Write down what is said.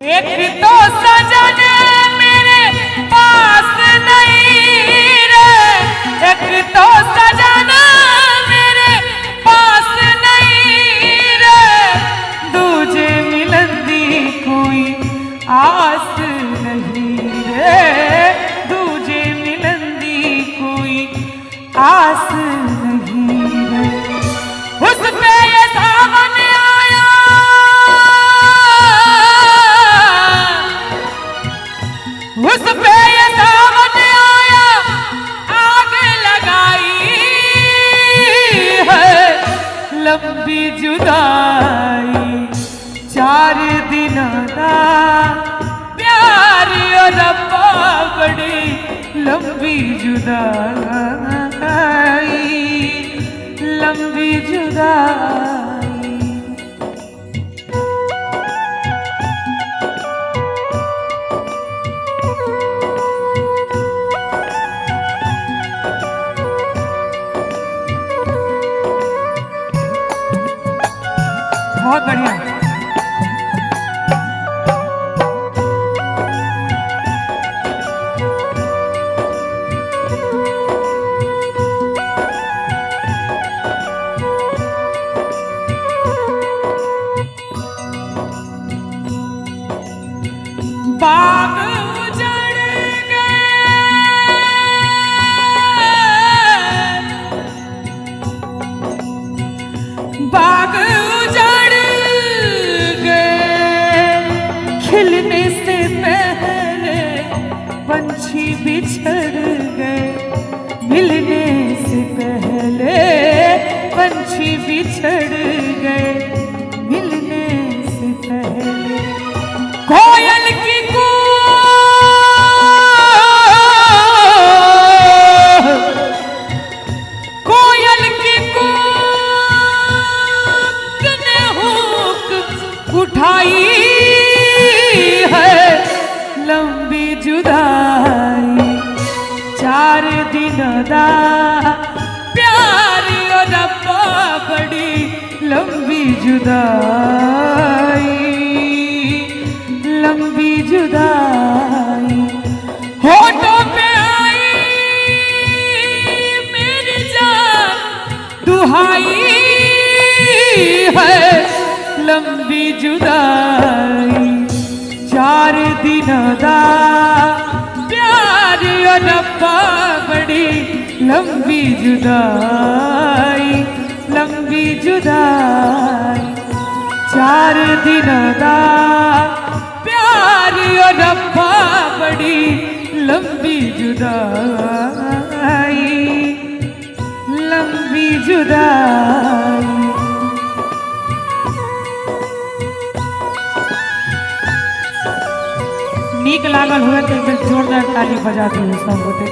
एक तो सजन मेरे पास नहीं रे, एक तो सजन मेरे पास नहीं रे, दूजे मिलन दी कोई आस नहीं रे, दूजे मिलन दी कोई आस नहीं रे। उस पे ये सावन आया, उस पे ये सावन आया, आग लगाई है लंबी जुदाई, 4 दिन दा प्यार और रब्बा बड़ी लंबी जुदाई, लंबी जुदाई। बहुत बढ़िया। बाग उजड़ गए, बाग उजड़ गए, खिलने से पहले पंछी बिछड़ गए, मिलने से पहले पंछी बिछड़ गए, मिलने से पहले कोयल की कोयल की कूक ने हुक उठाई है लंबी जुदाई, 4 दिन दा प्यार और रब्बा बड़ी लंबी जुदाई, लंबी जुदाई। होठों पे आई मेरी जान दुहाई है लंबी जुदाई, 4 दिन दा प्यार और रब्बा बड़ी लंबी जुदाई, लंबी जुदाई, 4 दिन दा प्यार और रब्बा बड़ी लंबी जुदाई, लंबी जुदाई। नीक लागल हुए तो एक बेर जोरदार ताली बजा दिए सब गोटे।